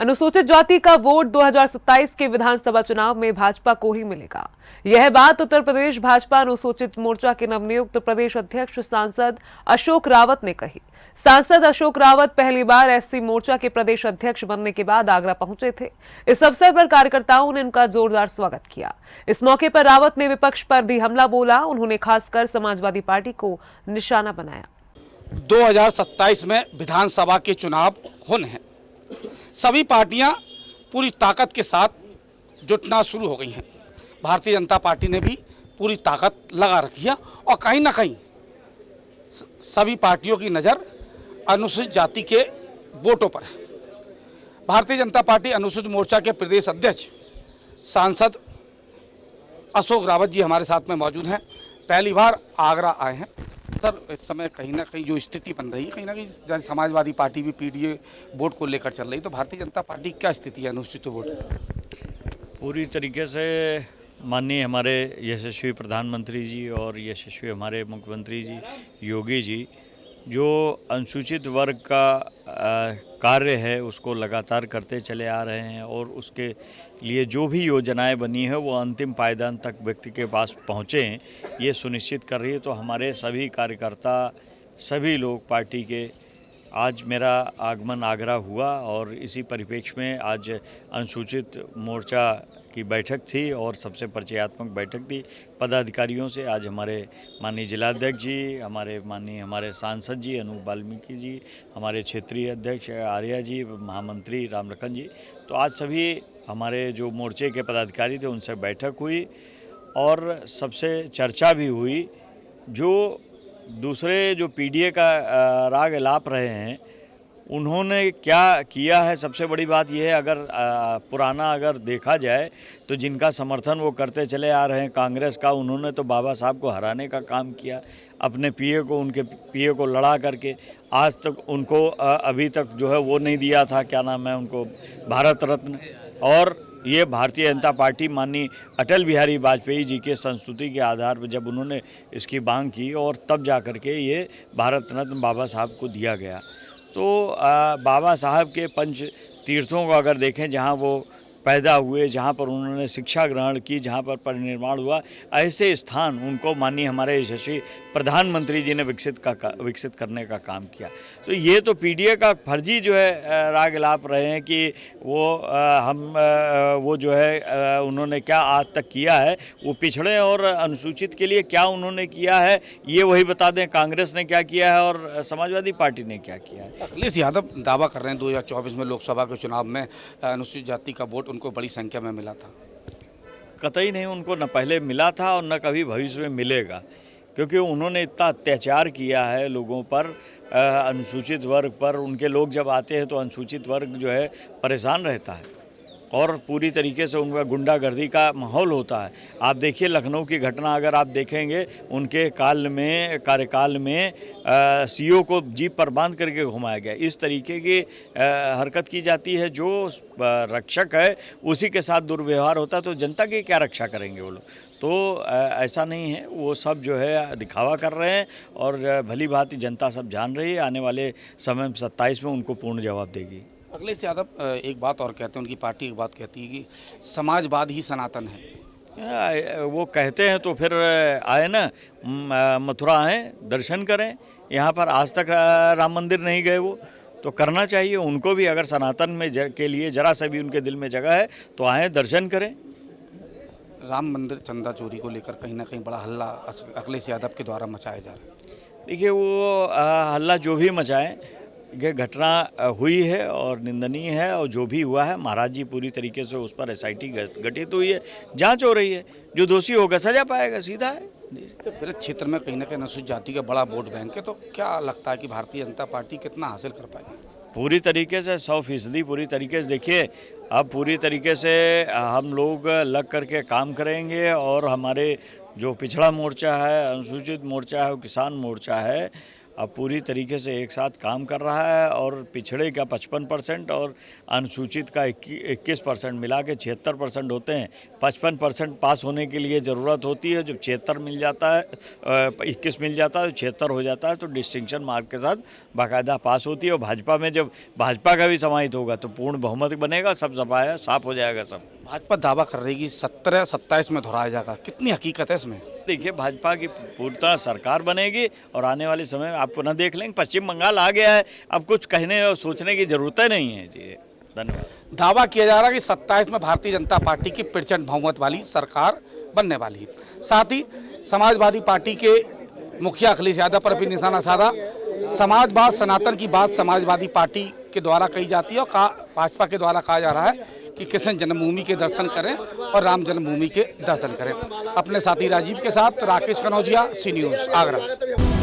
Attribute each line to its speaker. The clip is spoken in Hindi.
Speaker 1: अनुसूचित जाति का वोट 2027 के विधानसभा चुनाव में भाजपा को ही मिलेगा। यह बात उत्तर प्रदेश भाजपा अनुसूचित मोर्चा के नवनियुक्त प्रदेश अध्यक्ष सांसद अशोक रावत ने कही। सांसद अशोक रावत पहली बार एससी मोर्चा के प्रदेश अध्यक्ष बनने के बाद आगरा पहुंचे थे। इस अवसर पर कार्यकर्ताओं ने उनका जोरदार स्वागत किया। इस मौके पर रावत ने विपक्ष पर भी हमला बोला। उन्होंने खासकर समाजवादी पार्टी को निशाना बनाया।
Speaker 2: 2027 में विधानसभा के चुनाव होने हैं। सभी पार्टियां पूरी ताकत के साथ जुटना शुरू हो गई हैं। भारतीय जनता पार्टी ने भी पूरी ताकत लगा रखी है और कहीं ना कहीं सभी पार्टियों की नज़र अनुसूचित जाति के वोटों पर है। भारतीय जनता पार्टी अनुसूचित मोर्चा के प्रदेश अध्यक्ष सांसद अशोक रावत जी हमारे साथ में मौजूद हैं। पहली बार आगरा आए हैं। सर, इस समय कहीं ना कहीं जो स्थिति बन रही है, कहीं ना कहीं समाजवादी पार्टी भी पीडीए वोट को लेकर चल रही है, तो भारतीय जनता पार्टी की क्या स्थिति है अनुसूचित वोट?
Speaker 3: पूरी तरीके से माननीय हमारे यशस्वी प्रधानमंत्री जी और यशस्वी हमारे मुख्यमंत्री जी योगी जी जो अनुसूचित वर्ग का कार्य है उसको लगातार करते चले आ रहे हैं और उसके लिए जो भी योजनाएं बनी है वो अंतिम पायदान तक व्यक्ति के पास पहुँचें, ये सुनिश्चित कर रही है। तो हमारे सभी कार्यकर्ता, सभी लोग पार्टी के, आज मेरा आगमन आगरा हुआ और इसी परिप्रेक्ष्य में आज अनुसूचित मोर्चा की बैठक थी और सबसे परिचयात्मक बैठक थी पदाधिकारियों से। आज हमारे माननीय जिलाध्यक्ष जी, हमारे सांसद जी अनूप वाल्मीकि जी, हमारे क्षेत्रीय अध्यक्ष आर्या जी, महामंत्री रामलखन जी, तो आज सभी हमारे जो मोर्चे के पदाधिकारी थे उनसे बैठक हुई और सबसे चर्चा भी हुई। जो दूसरे जो पीडीए का राग एलाप रहे हैं उन्होंने क्या किया है, सबसे बड़ी बात यह है, अगर पुराना अगर देखा जाए तो जिनका समर्थन वो करते चले आ रहे हैं कांग्रेस का, उन्होंने तो बाबा साहब को हराने का काम किया, अपने उनके पीए को लड़ा करके। आज तक उनको अभी तक जो है वो नहीं दिया था, क्या नाम है, उनको भारत रत्न। और ये भारतीय जनता पार्टी माननीय अटल बिहारी वाजपेयी जी के संस्तुति के आधार पर जब उन्होंने इसकी मांग की और तब जा कर के ये भारत रत्न बाबा साहब को दिया गया। तो बाबा साहब के पंच तीर्थों को अगर देखें, जहाँ वो पैदा हुए, जहाँ पर उन्होंने शिक्षा ग्रहण की, जहाँ पर परिनिर्वाण हुआ, ऐसे स्थान उनको माननीय हमारे यशस्वी प्रधानमंत्री जी ने विकसित करने का काम किया। तो ये तो पीडीए का फर्जी जो है राग लाप रहे हैं कि वो जो है उन्होंने क्या आज तक किया है, वो पिछड़े और अनुसूचित के लिए क्या उन्होंने किया है ये वही बता दें। कांग्रेस ने क्या किया है और समाजवादी पार्टी ने क्या किया है।
Speaker 2: अखिलेश यादव दावा कर रहे हैं 2024 में लोकसभा के चुनाव में अनुसूचित जाति का वोट उनको बड़ी संख्या में मिला था।
Speaker 3: कतई नहीं, उनको न पहले मिला था और न कभी भविष्य में मिलेगा, क्योंकि उन्होंने इतना अत्याचार किया है लोगों पर, अनुसूचित वर्ग पर। उनके लोग जब आते हैं तो अनुसूचित वर्ग जो है परेशान रहता है और पूरी तरीके से उनका गुंडागर्दी का माहौल होता है। आप देखिए लखनऊ की घटना अगर आप देखेंगे, उनके कार्यकाल में सीओ को जीप पर बांध करके घुमाया गया। इस तरीके की हरकत की जाती है। जो रक्षक है उसी के साथ दुर्व्यवहार होता है, तो जनता की क्या रक्षा करेंगे वो लोग? तो ऐसा नहीं है, वो सब जो है दिखावा कर रहे हैं और भली भांति जनता सब जान रही है। आने वाले समय में 27 में उनको पूर्ण जवाब देगी।
Speaker 2: अखिलेश यादव एक बात और कहते हैं, उनकी पार्टी एक बात कहती है कि समाजवाद ही सनातन है।
Speaker 3: वो कहते हैं तो फिर आए ना, मथुरा आए, दर्शन करें। यहाँ पर आज तक राम मंदिर नहीं गए, वो तो करना चाहिए उनको भी। अगर सनातन में के लिए जरा सा भी उनके दिल में जगह है तो आए, दर्शन करें।
Speaker 2: राम मंदिर चंदा चोरी को लेकर कहीं ना कहीं बड़ा हल्ला अखिलेश यादव के द्वारा मचाया जा रहा है।
Speaker 3: देखिए, वो हल्ला जो भी मचाएं, ये घटना हुई है और निंदनीय है, और जो भी हुआ है महाराज जी पूरी तरीके से उस पर एसआईटी गठित हुई है, जांच हो रही है। जो दोषी होगा सजा पाएगा, सीधा है।
Speaker 2: तो फिर क्षेत्र में कहीं ना कहीं अनुसूचित जाति का बड़ा वोट बैंक है, तो क्या लगता है कि भारतीय जनता पार्टी कितना हासिल कर पाएगी?
Speaker 3: पूरी तरीके से 100% पूरी तरीके से। देखिए, अब पूरी तरीके से हम लोग लग करके काम करेंगे और हमारे जो पिछड़ा मोर्चा है, अनुसूचित मोर्चा है, किसान मोर्चा है, अब पूरी तरीके से एक साथ काम कर रहा है और पिछड़े का 55% और अनुसूचित का 21% मिला के 76% होते हैं। 55% पास होने के लिए ज़रूरत होती है। जब 76 मिल जाता है, 21 मिल जाता है, 76 हो जाता है तो डिस्टिंक्शन मार्क के साथ बाकायदा पास होती है। और भाजपा में जब भाजपा का भी समाहित होगा तो पूर्ण बहुमत बनेगा, सब सफाया साफ हो जाएगा सब।
Speaker 2: भाजपा दावा कर रही है कि 17-27 में दोहराया जाएगा, कितनी हकीकत है इसमें?
Speaker 3: देखिए, भाजपा की पूर्णतः सरकार बनेगी और आने वाले समय में आप पुनः देख लेंगे। पश्चिम बंगाल आ गया है, अब कुछ कहने और सोचने की जरूरत नहीं है जी। धन्यवाद।
Speaker 2: दावा किया जा रहा है कि 27 में भारतीय जनता पार्टी की प्रचंड बहुमत वाली सरकार बनने वाली है। साथ ही समाजवादी पार्टी के मुखिया अखिलेश यादव पर भी निशाना साधा। समाजवाद सनातन की बात समाजवादी पार्टी के द्वारा कही जाती है और भाजपा के द्वारा कहा जा रहा है कि कृष्ण जन्मभूमि के दर्शन करें और राम जन्मभूमि के दर्शन करें। अपने साथी राजीव के साथ राकेश कनौजिया, सी न्यूज़, आगरा।